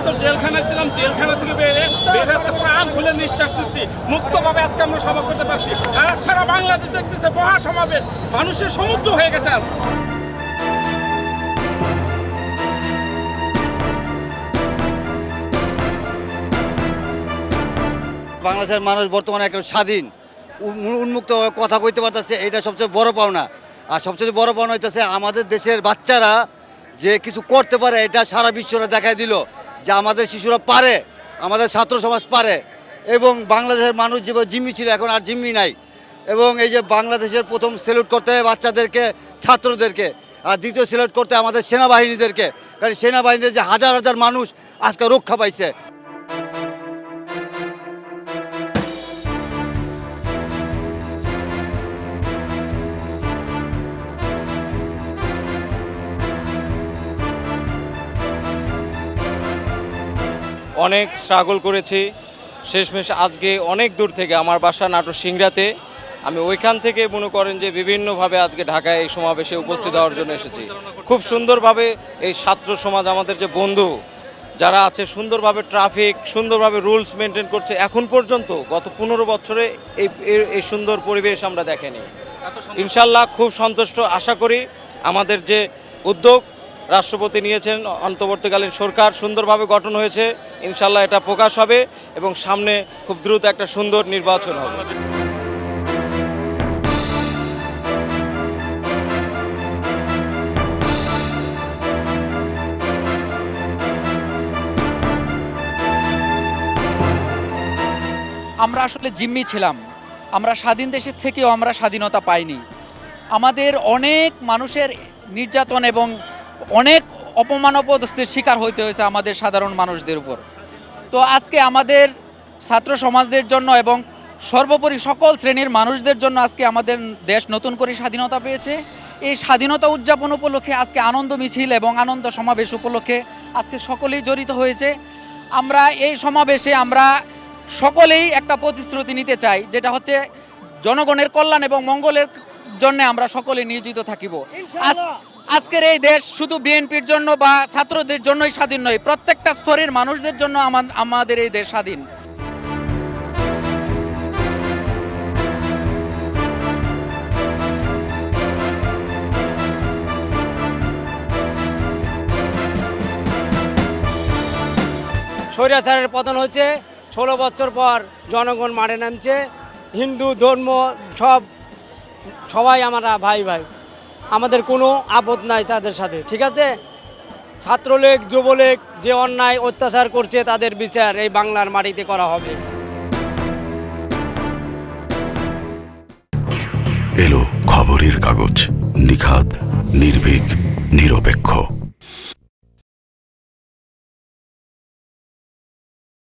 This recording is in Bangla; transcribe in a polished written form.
বছর জেলখানায় ছিলাম, জেলখানা থেকে বেরিয়ে আজকে প্রাণ খুলে নিঃশ্বাস নিচ্ছি, মুক্তভাবে আজকে আমরা সভা করতে পারছি। আর সারা বাংলাদেশ দেখতেছে মহাসমাবেশ, মানুষের সমুদ্র হয়ে গেছে আজ। বাংলাদেশের মানুষ বর্তমানে একটা স্বাধীন উন্মুক্ত কথা কইতে পারতেছে, এটা সবচেয়ে বড় পাওনা। আর সবচেয়ে বড় পাওনা হইতেছে আমাদের দেশের বাচ্চারা যে কিছু করতে পারে, এটা সারা বিশ্বরে দেখাই দিল যে আমাদের শিশুরা পারে, আমাদের ছাত্র সমাজ পারে। এবং বাংলাদেশের মানুষ যেভাবে জিম্মি ছিল এখন আর জিম্মি নাই। এবং এই যে বাংলাদেশের প্রথম স্যালুট করতে হয় বাচ্চাদেরকে, ছাত্রদেরকে, আর দ্বিতীয় স্যালুট করতে আমাদের সেনাবাহিনীদেরকে, কারণ সেনাবাহিনীদের যে হাজার হাজার মানুষ আজকে রক্ষা পাইছে। অনেক স্ট্রাগল করেছি, শেষমেশ আজকে অনেক দূর থেকে, আমার বাসা নাটোর সিংড়াতে, আমি ওইখান থেকে মনে করেন যে বিভিন্নভাবে আজকে ঢাকায় এই সমাবেশে উপস্থিত হওয়ার জন্য এসেছি। খুব সুন্দরভাবে এই ছাত্র সমাজ, আমাদের যে বন্ধু যারা আছে, সুন্দরভাবে ট্রাফিক, সুন্দরভাবে রুলস মেনটেন করছে। এখন পর্যন্ত গত 15 বছরে এই সুন্দর পরিবেশ আমরা দেখিনি। ইনশাল্লাহ খুব সন্তুষ্ট। আশা করি আমাদের যে উদ্যোগ রাষ্ট্রপতি নিয়েছেন, অন্তর্বর্তীকালীন সরকার সুন্দরভাবে গঠন হয়েছে, ইনশাল্লাহ এটা প্রকাশ হবে এবং সামনে খুব দ্রুত একটা সুন্দর নির্বাচন হবে। আমরা আসলে জিম্মি ছিলাম, আমরা স্বাধীন দেশের থেকেও আমরা স্বাধীনতা পাইনি। আমাদের অনেক মানুষের নির্যাতন এবং অনেক অপমান অপদস্থের শিকার হইতে হয়েছে আমাদের সাধারণ মানুষদের উপর। তো আজকে আমাদের ছাত্র সমাজদের জন্য এবং সর্বোপরি সকল শ্রেণীর মানুষদের জন্য আজকে আমাদের দেশ নতুন করে স্বাধীনতা পেয়েছে। এই স্বাধীনতা উদযাপন উপলক্ষে আজকে আনন্দ মিছিল এবং আনন্দ সমাবেশ উপলক্ষে আজকে সকলেই জড়িত হয়েছে। আমরা এই সমাবেশে আমরা সকলেই একটা প্রতিশ্রুতি নিতে চাই, যেটা হচ্ছে জনগণের কল্যাণ এবং মঙ্গলের জন্য আমরা সকলে নিয়োজিত থাকিব। আজকের এই দেশ শুধু বিএনপির জন্য বা ছাত্রদের জন্যই স্বাধীন নয়, প্রত্যেকটা স্তরের মানুষদের জন্য আমাদের এই দেশ স্বাধীন। স্বৈরাচারের পতন হচ্ছে 16 বছর পর জনগণ মাঠে নামছে। হিন্দু ধর্ম সবাই আমরা ভাই ভাই, আমাদের কোনো আপদ নাই তাদের সাথে, ঠিক আছে? ছাত্রলীগ যুবলীগ যে অন্যায় অত্যাচার করছে তাদের বিচার এই বাংলার মাটিতে করা হবে। এলো খবরের কাগজ, নিখাত, নির্ভীক, নিরপেক্ষ।